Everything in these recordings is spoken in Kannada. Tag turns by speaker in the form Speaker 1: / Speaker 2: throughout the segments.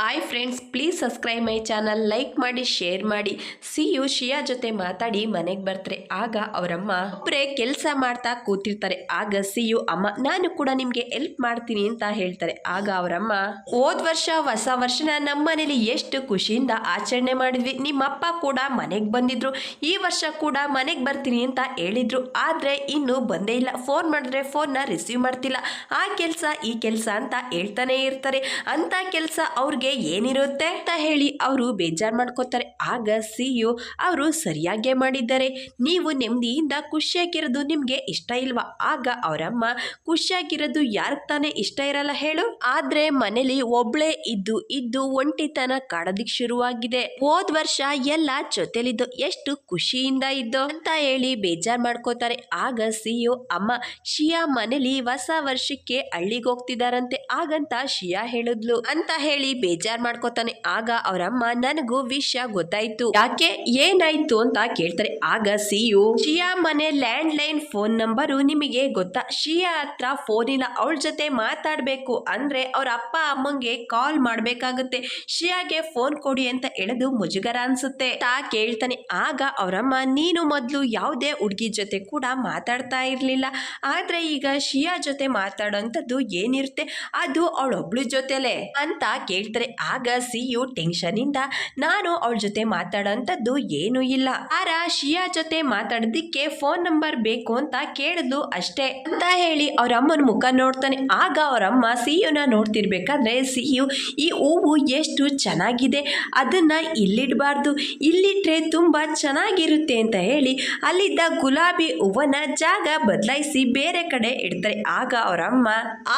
Speaker 1: Hi friends, please subscribe my channel, like ಮಾಡಿ, ಶೇರ್ ಮಾಡಿ. ಸಿಯು ಶಿಯಾ ಜೊತೆ ಮಾತಾಡಿ ಮನೆಗೆ ಬರ್ತಾರೆ. ಆಗ ಅವರಮ್ಮ ಒಬ್ಬರೇ ಕೆಲಸ ಮಾಡ್ತಾ ಕೂತಿರ್ತಾರೆ. ಆಗ ಸಿಯು ಅಮ್ಮ ನಾನು ಕೂಡ ನಿಮ್ಗೆ ಹೆಲ್ಪ್ ಮಾಡ್ತೀನಿ ಅಂತ ಹೇಳ್ತಾರೆ. ಆಗ ಅವರಮ್ಮ ಹೋದ್ ವರ್ಷ ಹೊಸ ವರ್ಷನ ನಮ್ಮ ಮನೇಲಿ ಎಷ್ಟು ಖುಷಿಯಿಂದ ಆಚರಣೆ ಮಾಡಿದ್ವಿ. ನಿಮ್ಮಪ್ಪ ಕೂಡ ಮನೆಗೆ ಬಂದಿದ್ರು. ಈ ವರ್ಷ ಕೂಡ ಮನೆಗೆ ಬರ್ತೀನಿ ಅಂತ ಹೇಳಿದ್ರು. ಆದ್ರೆ ಇನ್ನು ಬಂದೇ ಇಲ್ಲ. ಫೋನ್ ಮಾಡಿದ್ರೆ ಫೋನ್ನ ರಿಸೀವ್ ಮಾಡ್ತಿಲ್ಲ. ಆ ಕೆಲಸ ಈ ಕೆಲಸ ಅಂತ ಹೇಳ್ತಾನೆ ಇರ್ತಾರೆ. ಅಂತ ಕೆಲಸ ಅವ್ರಿಗೆ ಏನಿರುತ್ತೆ ಅಂತ ಹೇಳಿ ಅವರು ಬೇಜಾರು ಮಾಡ್ಕೋತಾರೆ. ಆಗ ಸಿಯು ಅವರು ಸರಿಯಾಗೇ ಮಾಡಿದ್ದಾರೆ, ನೀವು ನೆಮ್ಮದಿಯಿಂದ ಖುಷಿಯಾಗಿರೋದು ನಿಮ್ಗೆ ಇಷ್ಟ ಇಲ್ವಾ? ಆಗ ಅವರಮ್ಮ ಖುಷಿಯಾಗಿರೋದು ಯಾರಿಗೆ ತಾನೇ ಇಷ್ಟ ಇರಲ್ಲ ಹೇಳು? ಆದ್ರೆ ಮನೇಲಿ ಒಬ್ಳೆ ಇದ್ದು ಇದ್ದು ಒಂಟಿತನ ಕಾಡೋದಿಕ್ ಶುರುವಾಗಿದೆ. ಹೋದ್ ವರ್ಷ ಎಲ್ಲ ಜೊತೆಲಿದ್ದು ಎಷ್ಟು ಖುಷಿಯಿಂದ ಇದ್ದು ಅಂತ ಹೇಳಿ ಬೇಜಾರು ಮಾಡ್ಕೋತಾರೆ. ಆಗ ಸಿಯು ಅಮ್ಮ ಶಿಯಾ ಮನೇಲಿ ಹೊಸ ವರ್ಷಕ್ಕೆ ಹಳ್ಳಿಗೆ ಹೋಗ್ತಿದಾರಂತೆ, ಆಗಂತ ಶಿಯಾ ಹೇಳಿದ್ಲು ಅಂತ ಹೇಳಿ ಬೇಜಾರ್ ಮಾಡ್ಕೋತಾನೆ. ಆಗ ಅವರಮ್ಮ ನನಗೂ ವಿಷಯ ಗೊತ್ತಾಯ್ತು, ಯಾಕೆ ಏನಾಯ್ತು ಅಂತ ಕೇಳ್ತಾರೆ. ಆಗ ಸಿಯು ಶಿಯಾ ಮನೆ ಲ್ಯಾಂಡ್ ಲೈನ್ ಫೋನ್ ನಂಬರು ನಿಮಗೆ ಗೊತ್ತಾ? ಶಿಯಾ ಹತ್ರ ಫೋನ್ ಇಲ್ಲ, ಅವಳ ಜೊತೆ ಮಾತಾಡ್ಬೇಕು ಅಂದ್ರೆ ಅವ್ರ ಅಪ್ಪ ಅಮ್ಮಂಗೆ ಕಾಲ್ ಮಾಡ್ಬೇಕಾಗುತ್ತೆ. ಶಿಯಾಗೆ ಫೋನ್ ಕೊಡಿ ಅಂತ ಹೇಳೋದು ಮುಜುಗರ ಅನ್ಸುತ್ತೆ ತಾ ಕೇಳ್ತಾನೆ. ಆಗ ಅವರಮ್ಮ ನೀನು ಮೊದ್ಲು ಯಾವುದೇ ಹುಡುಗಿ ಜೊತೆ ಕೂಡ ಮಾತಾಡ್ತಾ ಇರ್ಲಿಲ್ಲ, ಆದ್ರೆ ಈಗ ಶಿಯಾ ಜೊತೆ ಮಾತಾಡೋಂಥದ್ದು ಏನಿರುತ್ತೆ, ಅದು ಅವಳೊಬ್ಳು ಜೊತೆಲೆ ಅಂತ ಕೇಳ್ತಾರೆ. ಆಗ ಸಿಯು ಟೆನ್ಷನ್ ಇಂದ ನಾನು ಅವಳ ಜೊತೆ ಮಾತಾಡೋಂಥದ್ದು ಏನೂ ಇಲ್ಲ, ಆರ ಶಿಯಾ ಜೊತೆ ಮಾತಾಡೋದಿಕ್ಕೆ ಫೋನ್ ನಂಬರ್ ಬೇಕು ಅಂತ ಕೇಳಿದ್ಲು ಅಷ್ಟೇ ಅಂತ ಹೇಳಿ ಅವ್ರ ಅಮ್ಮನ ಮುಖ ನೋಡ್ತಾನೆ. ಆಗ ಅವರಮ್ಮ ಸಿಯುನ ನೋಡ್ತಿರ್ಬೇಕಾದ್ರೆ ಸಿಯು ಈ ಹೂವು ಎಷ್ಟು ಚೆನ್ನಾಗಿದೆ, ಅದನ್ನ ಇಲ್ಲಿಡಬಾರ್ದು, ಇಲ್ಲಿಟ್ರೆ ತುಂಬಾ ಚೆನ್ನಾಗಿರುತ್ತೆ ಅಂತ ಹೇಳಿ ಅಲ್ಲಿದ್ದ ಗುಲಾಬಿ ಹೂವನ ಜಾಗ ಬದಲಾಯಿಸಿ ಬೇರೆ ಕಡೆ ಇಡ್ತಾರೆ. ಆಗ ಅವರಮ್ಮ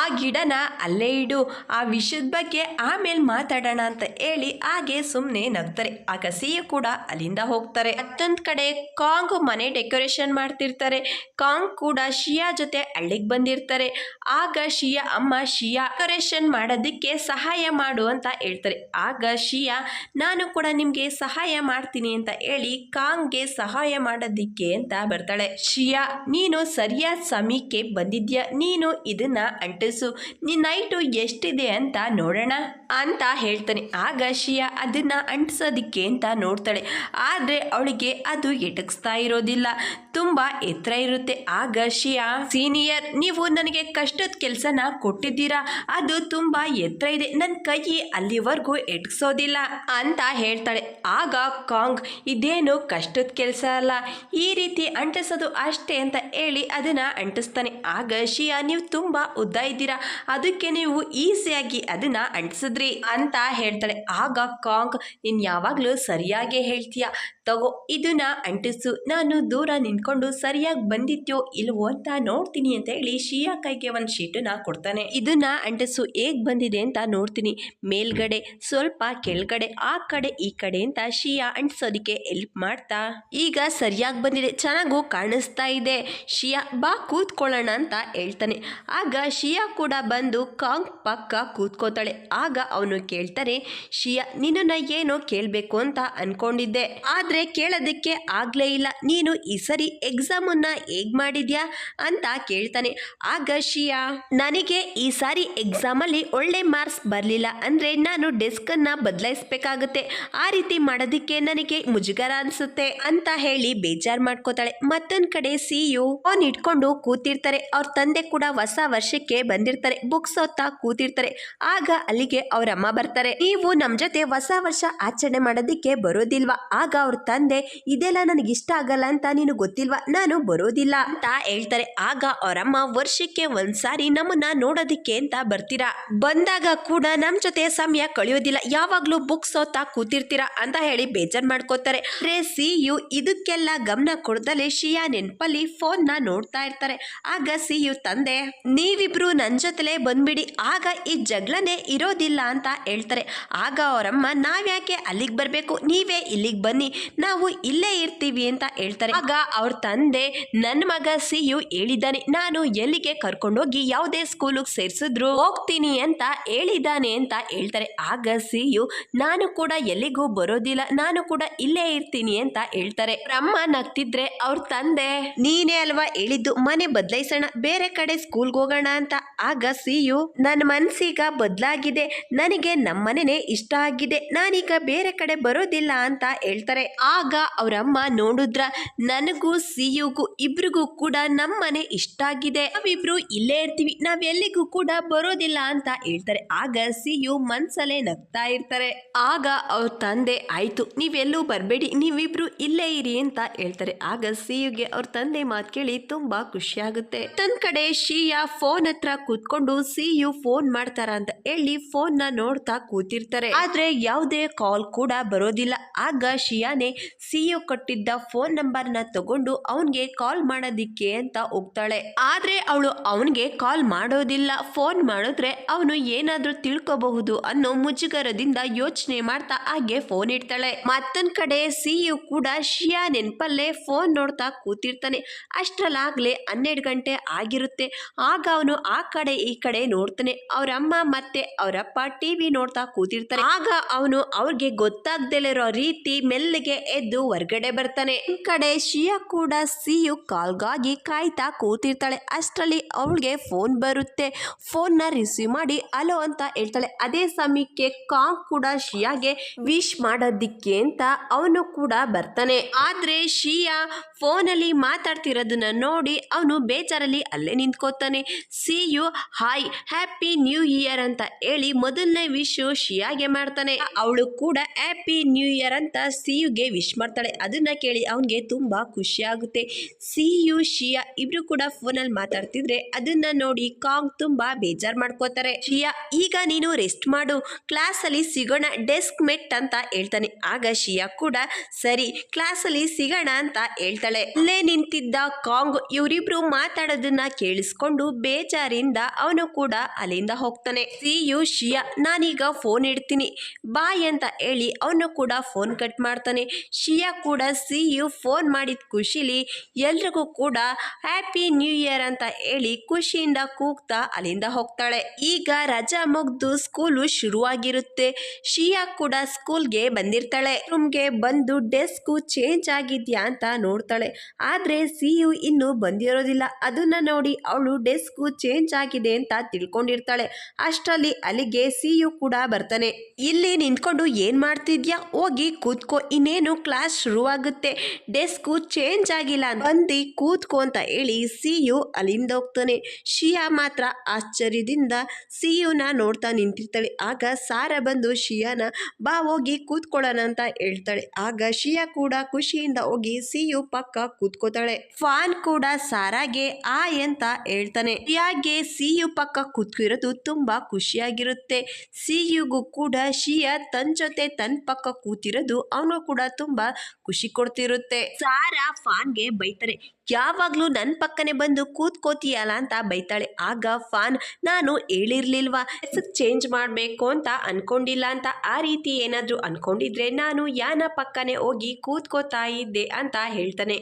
Speaker 1: ಆ ಗಿಡನ ಅಲ್ಲೇ ಇಡು, ಆ ವಿಷಯದ ಬಗ್ಗೆ ಆಮೇಲೆ ಮಾತಾಡೋಣ ಅಂತ ಹೇಳಿ ಹಾಗೆ ಸುಮ್ಮನೆ ನಗ್ತಾರೆ. ಆಗ ಸಿಯು ಕೂಡ ಅಲ್ಲಿಂದ ಹೋಗ್ತಾರೆ. ಮತ್ತೊಂದ್ ಕಡೆ ಕಾಂಗ್ ಮನೆ ಡೆಕೋರೇಷನ್ ಮಾಡ್ತಿರ್ತಾರೆ. ಕಾಂಗ್ ಕೂಡ ಶಿಯಾ ಜೊತೆ ಹಳ್ಳಿಗೆ ಬಂದಿರ್ತಾರೆ. ಆಗ ಶಿಯಾ ಅಮ್ಮ ಶಿಯಾ ಡೆಕೋರೇಷನ್ ಮಾಡೋದಕ್ಕೆ ಸಹಾಯ ಮಾಡು ಅಂತ ಹೇಳ್ತಾರೆ. ಆಗ ಶಿಯಾ ನಾನು ಕೂಡ ನಿಮ್ಗೆ ಸಹಾಯ ಮಾಡ್ತೀನಿ ಅಂತ ಹೇಳಿ ಕಾಂಗ್ಗೆ ಸಹಾಯ ಮಾಡೋದಿಕ್ಕೆ ಅಂತ ಬರ್ತಾಳೆ. ಶಿಯಾ ನೀನು ಸರಿಯಾದ ಸಮಯಕ್ಕೆ ಬಂದಿದ್ಯಾ, ನೀನು ಇದನ್ನ ಅಂಟಿಸು, ನೈಟು ಎಷ್ಟಿದೆ ಅಂತ ನೋಡೋಣ ಅಂತ ಹೇಳ್ತಾನೆ. ಆಗ ಶಿಯಾ ಅದನ್ನ ಅಂಟಿಸೋದಿಕ್ಕೆ ಅಂತ ನೋಡ್ತಾಳೆ, ಆದ್ರೆ ಅವಳಿಗೆ ಅದು ಎಟಕ್ಸ್ತಾ ಇರೋದಿಲ್ಲ, ತುಂಬಾ ಎತ್ತರ ಇರುತ್ತೆ. ಆಗ ಶಿಯಾ ಸೀನಿಯರ್ ನೀವು ನನಗೆ ಕಷ್ಟದ ಕೆಲಸನ ಕೊಟ್ಟಿದ್ದೀರಾ, ಅದು ತುಂಬಾ ಎತ್ತರ ಇದೆ, ನನ್ನ ಕೈ ಅಲ್ಲಿವರೆಗೂ ಎಟಕ್ಸೋದಿಲ್ಲ ಅಂತ ಹೇಳ್ತಾಳೆ. ಆಗ ಕಾಂಗ್ ಇದೇನು ಕಷ್ಟದ ಕೆಲಸ ಅಲ್ಲ, ಈ ರೀತಿ ಅಂಟಿಸೋದು ಅಷ್ಟೇ ಅಂತ ಹೇಳಿ ಅದನ್ನ ಅಂಟಿಸ್ತಾನೆ. ಆಗ ಶಿಯಾ ನೀವು ತುಂಬಾ ಉದ್ದ ಇದ್ದೀರಾ, ಅದಕ್ಕೆ ನೀವು ಈಸಿಯಾಗಿ ಅದನ್ನ ಅಂಟಿಸಿದ್ರಿ ಅಂತ ಹೇಳ್ತಾಳೆ. ಆಗ ಕಾಂಗ್ ನೀನ್ ಯಾವಾಗ್ಲೂ ಸರಿಯಾಗಿ ಹೇಳ್ತೀಯ, ತಗೋ ಇದನ್ನ ಅಂಟಿಸು, ನಾನು ದೂರ ನಿಂತ್ಕೊಂಡು ಸರಿಯಾಗಿ ಬಂದಿದ್ಯೋ ಇಲ್ವೋ ಅಂತ ನೋಡ್ತೀನಿ ಅಂತ ಹೇಳಿ ಶಿಯಾ ಕೈಗೆ ಒಂದು ಶೀಟನ್ನ ಕೊಡ್ತಾನೆ. ಇದನ್ನ ಅಂಟಿಸು, ಹೇಗ್ ಬಂದಿದೆ ಅಂತ ನೋಡ್ತೀನಿ, ಮೇಲ್ಗಡೆ ಸ್ವಲ್ಪ ಕೆಳಗಡೆ ಆ ಕಡೆ ಈ ಕಡೆ ಅಂತ ಶಿಯಾ ಅಂಟಿಸೋದಿಕ್ಕೆ ಹೆಲ್ಪ್ ಮಾಡ್ತಾ ಈಗ ಸರಿಯಾಗಿ ಬಂದಿದೆ, ಚೆನ್ನಾಗೂ ಕಾಣಿಸ್ತಾ ಇದೆ, ಶಿಯಾ ಬಾ ಕೂತ್ಕೊಳ್ಳೋಣ ಅಂತ ಹೇಳ್ತಾನೆ. ಆಗ ಶಿಯಾ ಕೂಡ ಬಂದು ಕಾಂಗ್ ಪಕ್ಕ ಕೂತ್ಕೋತಾಳೆ. ಆಗ ಅವನು ಕೇಳ್ತಾರೆ, ಶಿಯಾ ನಿನ್ನನ್ನ ಏನೋ ಕೇಳಬೇಕು ಅಂತ ಅನ್ಕೊಂಡಿದ್ದೆ, ಆದ್ರೆ ಕೇಳೋದಕ್ಕೆ ಆಗ್ಲೇ ಇಲ್ಲ, ನೀನು ಈ ಸರಿ ಎಕ್ಸಾಮನ್ನ ಹೇಗ್ ಮಾಡಿದ್ಯಾ ಅಂತ ಕೇಳ್ತಾನೆ. ಆಗ ಶಿಯಾ ನನಗೆ ಈ ಸಾರಿ ಎಕ್ಸಾಮ್ ಅಲ್ಲಿ ಒಳ್ಳೆ ಮಾರ್ಕ್ಸ್ ಬರಲಿಲ್ಲ ಅಂದ್ರೆ ನಾನು ಡೆಸ್ಕ್ ಅನ್ನ ಬದಲಾಯಿಸಬೇಕಾಗುತ್ತೆ, ಆ ರೀತಿ ಮಾಡೋದಕ್ಕೆ ನನಗೆ ಮುಜುಗರ ಅನ್ಸುತ್ತೆ ಅಂತ ಹೇಳಿ ಬೇಜಾರ್ ಮಾಡ್ಕೋತಾಳೆ. ಮತ್ತೊಂದ್ ಕಡೆ ಸಿಯು ಫೋನ್ ಇಟ್ಕೊಂಡು ಕೂತಿರ್ತಾರೆ. ಅವ್ರ ತಂದೆ ಕೂಡ ಹೊಸ ವರ್ಷಕ್ಕೆ ಬಂದಿರ್ತಾರೆ, ಬುಕ್ಸ್ ಓದ್ತಾ ಕೂತಿರ್ತಾರೆ. ಆಗ ಅಲ್ಲಿಗೆ ಅವ್ರ ಅಮ್ಮ ಬರ್ತಾರೆ. ನೀವು ನಮ್ ಜೊತೆ ಹೊಸ ವರ್ಷ ಆಚರಣೆ ಮಾಡೋದಿಕ್ಕೆ ಬರೋದಿಲ್ವಾ? ಆಗ ಅವ್ರ ತಂದೆ ಇದೆಲ್ಲ ನನಗೆ ಇಷ್ಟ ಆಗಲ್ಲ ಅಂತ ನೀನು ಗೊತ್ತಿಲ್ವಾ, ನಾನು ಬರೋದಿಲ್ಲ ಅಂತ ಹೇಳ್ತಾರೆ. ಆಗ ಅವರಮ್ಮ ವರ್ಷಕ್ಕೆ ಒಂದ್ಸಾರಿ ನಮ್ಮನ್ನ ನೋಡೋದಿಕ್ಕೆ ಅಂತ ಬರ್ತೀರಾ, ಬಂದಾಗ ಕೂಡ ನಮ್ ಜೊತೆ ಸಮಯ ಕಳೆಯೋದಿಲ್ಲ, ಯಾವಾಗ್ಲೂ ಬುಕ್ಸ್ ಓದ್ತಾ ಕೂತಿರ್ತೀರಾ ಅಂತ ಹೇಳಿ ಬೇಜಾರ್ ಮಾಡ್ಕೋತಾರೆ. ಸಿಯು ಇದಕ್ಕೆಲ್ಲ ಗಮನ ಕೊಡದಲೆ ಶಿಯಾ ನೆನ್ಪಲ್ಲಿ ಫೋನ್ ನ ನೋಡ್ತಾ ಇರ್ತಾರೆ. ಆಗ ಸಿಯು ತಂದೆ ನೀವಿಬ್ರು ನನ್ ಜೊತೆಲೆ ಬಂದ್ಬಿಡಿ, ಆಗ ಈ ಜಗಳನೆ ಇರೋದಿಲ್ಲ ಅಂತ ಹೇಳ್ತಾರೆ. ಆಗ ಅವರಮ್ಮ ನಾವ್ಯಾಕೆ ಅಲ್ಲಿಗೆ ಬರಬೇಕು, ನೀವೇ ಇಲ್ಲಿಗೆ ಬನ್ನಿ, ನಾವು ಇಲ್ಲೇ ಇರ್ತೀವಿ ಅಂತ ಹೇಳ್ತಾರೆ. ಆಗ ಅವ್ರ ತಂದೆ ನನ್ನ ಮಗ ಸಿಯು ಹೇಳಿದ್ದಾನೆ, ನಾನು ಎಲ್ಲಿಗೆ ಕರ್ಕೊಂಡೋಗಿ ಯಾವುದೇ ಸ್ಕೂಲಿಗೆ ಸೇರಿಸಿದ್ರು ಹೋಗ್ತೀನಿ ಅಂತ ಹೇಳಿದ್ದಾನೆ ಅಂತ ಹೇಳ್ತಾರೆ. ಆಗ ಸಿಯು ನಾನು ಕೂಡ ಎಲ್ಲಿಗೂ ಬರೋದಿಲ್ಲ, ನಾನು ಕೂಡ ಇಲ್ಲೇ ಇರ್ತೀನಿ ಅಂತ ಹೇಳ್ತಾರೆ. ಅಮ್ಮ ನಗ್ತಿದ್ರೆ ಅವ್ರ ತಂದೆ ನೀನೇ ಅಲ್ವಾ ಹೇಳಿದ್ದು ಮನೆ ಬದಲಾಯಿಸೋಣ, ಬೇರೆ ಕಡೆ ಸ್ಕೂಲ್ಗೆ ಹೋಗೋಣ ಅಂತ. ಆಗ ಸಿಯು ನನ್ನ ಮನ್ಸೀಗ ಬದಲಾಗಿದೆ, ನನಗೆ ನನಗೆ ನಮ್ಮನೆನೇ ಇಷ್ಟ ಆಗಿದೆ, ನಾನೀಗ ಬೇರೆ ಕಡೆ ಬರೋದಿಲ್ಲ ಅಂತ ಹೇಳ್ತಾರೆ. ಆಗ ಅವರಮ್ಮ ನೋಡಿದ್ರ ನನಗೂ ಸಿಯುಗೂ ಇಬ್ರಿಗೂ ಕೂಡ ನಮ್ಮನೆ ಇಷ್ಟ ಆಗಿದೆ, ನಾವಿಬ್ರು ಇಲ್ಲೇ ಇರ್ತೀವಿ, ನಾವೆಲ್ಲಿಗೂ ಕೂಡ ಬರೋದಿಲ್ಲ ಅಂತ ಹೇಳ್ತಾರೆ. ಆಗ ಸಿಯು ಮನ್ಸಲ್ಲೇ ನಗ್ತಾ ಇರ್ತಾರೆ. ಆಗ ಅವ್ರ ತಂದೆ ಆಯ್ತು ನೀವೆಲ್ಲೂ ಬರಬೇಡಿ, ನೀವಿಬ್ರು ಇಲ್ಲೇ ಇರಿ ಅಂತ ಹೇಳ್ತಾರೆ. ಆಗ ಸಿಯುಗೆ ಅವ್ರ ತಂದೆ ಮಾತು ಕೇಳಿ ತುಂಬಾ ಖುಷಿ ಆಗುತ್ತೆ. ತನ್ನ ಕಡೆ ಶಿಯಾ ಫೋನ್ ಹತ್ರ ಕೂತ್ಕೊಂಡು ಸಿಯು ಫೋನ್ ಮಾಡ್ತಾರ ಅಂತ ಹೇಳಿ ಫೋನ್ ನ ನೋಡ್ತಾ ಕೂತಿರ್ತಾರೆ. ಆದ್ರೆ ಯಾವುದೇ ಕಾಲ್ ಕೂಡ ಬರೋದಿಲ್ಲ. ಆಗ ಶಿಯಾನೆ ಸಿಯು ಕೊಟ್ಟಿದ್ದ ಫೋನ್ ನಂಬರ್ ನ ತಗೊಂಡು ಅವನ್ಗೆ ಕಾಲ್ ಮಾಡೋದಿಕ್ಕೆ ಅಂತ ಹೋಗ್ತಾಳೆ. ಆದ್ರೆ ಅವಳು ಅವನ್ಗೆ ಕಾಲ್ ಮಾಡೋದಿಲ್ಲ. ಫೋನ್ ಮಾಡಿದ್ರೆ ಅವನು ಏನಾದ್ರೂ ತಿಳ್ಕೋಬಹುದು ಅನ್ನೋ ಮುಜುಗರದಿಂದ ಯೋಚನೆ ಮಾಡ್ತಾ ಹಾಗೆ ಫೋನ್ ಇಡ್ತಾಳೆ. ಮತ್ತೊಂದ್ ಕಡೆ ಸಿಯು ಕೂಡ ಶಿಯಾ ನೆನ್ಪಲ್ಲೇ ಫೋನ್ ನೋಡ್ತಾ ಕೂತಿರ್ತಾನೆ. ಅಷ್ಟ್ರಲ್ಲಾಗ್ಲೇ 12 ಗಂಟೆ ಆಗಿರುತ್ತೆ. ಆಗ ಅವನು ಆ ಕಡೆ ಈ ಕಡೆ ನೋಡ್ತಾನೆ. ಅವರಮ್ಮ ಮತ್ತೆ ಅವರಪ್ಪ ಟಿವಿ ನೋಡ್ತಾ ಕೂತಿರ್ತಾರೆ. ಆಗ ಅವನು ಅವ್ರಿಗೆ ಗೊತ್ತಾಗ್ದಲಿರೋ ರೀತಿ ಮೆಲ್ಲಗೆ ಎದ್ದು ಹೊರಗಡೆ ಬರ್ತಾನೆ. ಈ ಕಡೆ ಶಿಯಾ ಕೂಡ ಸಿಯು ಕಾಲ್ಗಾಗಿ ಕಾಯ್ತಾ ಕೂತಿರ್ತಾಳೆ. ಅಷ್ಟರಲ್ಲಿ ಅವಳಿಗೆ ಫೋನ್ ಬರುತ್ತೆ. ಫೋನ್ ನ ರಿಸೀವ್ ಮಾಡಿ ಅಲೋ ಅಂತ ಹೇಳ್ತಾಳೆ. ಅದೇ ಸಮಯಕ್ಕೆ ಕಾಂಗ್ ಕೂಡ ಶಿಯಾಗೆ ವಿಶ್ ಮಾಡೋದಿಕ್ಕೆ ಅಂತ ಅವನು ಕೂಡ ಬರ್ತಾನೆ. ಆದ್ರೆ ಶಿಯಾ ಫೋನಲ್ಲಿ ಮಾತಾಡ್ತಿರೋದನ್ನ ನೋಡಿ ಅವನು ಬೇಜಾರಲ್ಲಿ ಅಲ್ಲೇ ನಿಂತ್ಕೋತಾನೆ. ಸಿಯು ಹಾಯ್ ಹ್ಯಾಪಿ ನ್ಯೂ ಇಯರ್ ಅಂತ ಹೇಳಿ ಮೊದಲನೇ ವಿಶ್ ಶಿಯಾಗೆ ಮಾಡ್ತಾನೆ. ಅವಳು ಕೂಡ ಹ್ಯಾಪಿ ನ್ಯೂ ಇಯರ್ ಅಂತ ಸಿಯುಗೆ ವಿಶ್ ಮಾಡ್ತಾಳೆ. ಅದನ್ನ ಕೇಳಿ ಅವನಿಗೆ ತುಂಬಾ ಖುಷಿ ಆಗುತ್ತೆ. ಸಿಯು ಶಿಯಾ ಇಬ್ರು ಕೂಡ ಫೋನಲ್ಲಿ ಮಾತಾಡ್ತಿದ್ರೆ ಅದನ್ನ ನೋಡಿ ಕಾಂಗ್ ತುಂಬಾ ಬೇಜಾರ್ ಮಾಡ್ಕೋತಾರೆ. ಶಿಯಾ ಈಗ ನೀನು ರೆಸ್ಟ್ ಮಾಡು, ಕ್ಲಾಸ್ ಅಲ್ಲಿ ಸಿಗೋಣ, ಡೆಸ್ಕ್ ಮೆಟ್ ಅಂತ ಹೇಳ್ತಾನೆ. ಆಗ ಶಿಯಾ ಕೂಡ ಸರಿ ಕ್ಲಾಸ್ ಅಲ್ಲಿ ಸಿಗೋಣ ಅಂತ ಹೇಳ್ತಾಳೆ. ಅಲ್ಲೇ ನಿಂತಿದ್ದ ಕಾಂಗ್ ಇವರಿಬ್ರು ಮಾತಾಡೋದನ್ನ ಕೇಳಿಸ್ಕೊಂಡು ಬೇಜಾರಿಂದ ಅವನು ಕೂಡ ಅಲ್ಲಿಂದ ಹೋಗ್ತಾನೆ. ಸಿಯು ಶಿಯಾ ನಾನೀಗ ಫೋನ್ ಇಡ್ತೀನಿ ಬಾಯ್ ಅಂತ ಹೇಳಿ ಅವನು ಕೂಡ ಫೋನ್ ಕಟ್ ಮಾಡ್ತಾನೆ. ಶಿಯಾ ಕೂಡ ಸಿಯು ಫೋನ್ ಮಾಡಿದ ಖುಷಿಲಿ ಎಲ್ರಿಗೂ ಕೂಡ ಹ್ಯಾಪಿ ನ್ಯೂ ಇಯರ್ ಅಂತ ಹೇಳಿ ಖುಷಿಯಿಂದ ಕೂಗ್ತಾ ಅಲ್ಲಿಂದ ಹೋಗ್ತಾಳೆ. ಈಗ ರಜಾ ಮುಗ್ದು ಸ್ಕೂಲು ಶುರುವಾಗಿರುತ್ತೆ. ಶಿಯಾ ಕೂಡ ಸ್ಕೂಲ್ಗೆ ಬಂದಿರ್ತಾಳೆ. ರೂಮ್ಗೆ ಬಂದು ಡೆಸ್ಕ್ ಚೇಂಜ್ ಆಗಿದ್ಯಾ ಅಂತ ನೋಡ್ತಾಳೆ. ಆದ್ರೆ ಸಿಯು ಇನ್ನು ಬಂದಿರೋದಿಲ್ಲ. ಅದನ್ನ ನೋಡಿ ಅವಳು ಡೆಸ್ಕ್ ಚೇಂಜ್ ಆಗಿದೆ ಅಂತ ತಿಳ್ಕೊಂಡಿರ್ತಾಳೆ. ಅಷ್ಟರಲ್ಲಿ ಅಲ್ಲಿಗೆ ಸಿಯು ಕೂಡ ಬರ್ತಾನೆ. ಇಲ್ಲಿ ನಿಂತ್ಕೊಂಡು ಏನ್ ಮಾಡ್ತಿದ್ಯಾ, ಹೋಗಿ ಕೂತ್ಕೋ, ಇನ್ನೇನು ಕ್ಲಾಸ್ ಶುರುವಾಗುತ್ತೆ, ಡೆಸ್ಕ್ ಚೇಂಜ್ ಆಗಿಲ್ಲ, ಬಂದು ಕೂತ್ಕೋ ಅಂತ ಹೇಳಿ ಸಿಯು ಅಲ್ಲಿಂದ ಹೋಗ್ತಾನೆ. ಶಿಯಾ ಮಾತ್ರ ಆಶ್ಚರ್ಯದಿಂದ ಸಿಯುನ ನೋಡ್ತಾ ನಿಂತಿರ್ತಾಳೆ. ಆಗ ಸಾರಾ ಬಂದು ಶಿಯಾನ ಬಾ ಹೋಗಿ ಕೂತ್ಕೊಳ್ಳೋಣ ಅಂತ ಹೇಳ್ತಾಳೆ. ಆಗ ಶಿಯಾ ಕೂಡ ಖುಷಿಯಿಂದ ಹೋಗಿ ಸಿಯು ಪಕ್ಕ ಕೂತ್ಕೋತಾಳೆ. ಫಾನ್ ಕೂಡ ಸಾರಾಗೆ ಆಯ್ ಅಂತ ಹೇಳ್ತಾನೆ. ಶಿಯಾಗೆ ಸಿಯು ಪಕ್ಕ ಕೂತ್ಕಿರೋದು ತುಂಬಾ ಖುಷಿಯಾಗಿರುತ್ತೆ. ಸಿಯುಗೂ ಕೂಡ ಶಿಯಾ ತನ್ನ ಜೊತೆ ತನ್ನ ಪಕ್ಕ ಕೂತಿರೋದು ಅವನು ಕೂಡ ತುಂಬಾ ಖುಷಿ ಕೊಡ್ತಿರುತ್ತೆ. ಸಾರಾ ಫಾನ್ಗೆ ಬೈತಾರೆ, ಯಾವಾಗ್ಲೂ ನನ್ನ ಪಕ್ಕನೆ ಬಂದು ಕೂತ್ಕೋತೀಯಲ್ಲ ಅಂತ ಬೈತಾಳೆ. ಆಗ ಫಾನ್ ನಾನು ಹೇಳಿರ್ಲಿಲ್ವಾ ಚೇಂಜ್ ಮಾಡಬೇಕು ಅಂತ ಅನ್ಕೊಂಡಿಲ್ಲ ಅಂತ, ಆ ರೀತಿ ಏನಾದರೂ ಅನ್ಕೊಂಡಿದ್ರೆ ನಾನು ಯಾನ ಪಕ್ಕನೆ ಹೋಗಿ ಕೂತ್ಕೋತಾ ಇದ್ದೆ ಅಂತ ಹೇಳ್ತಾನೆ.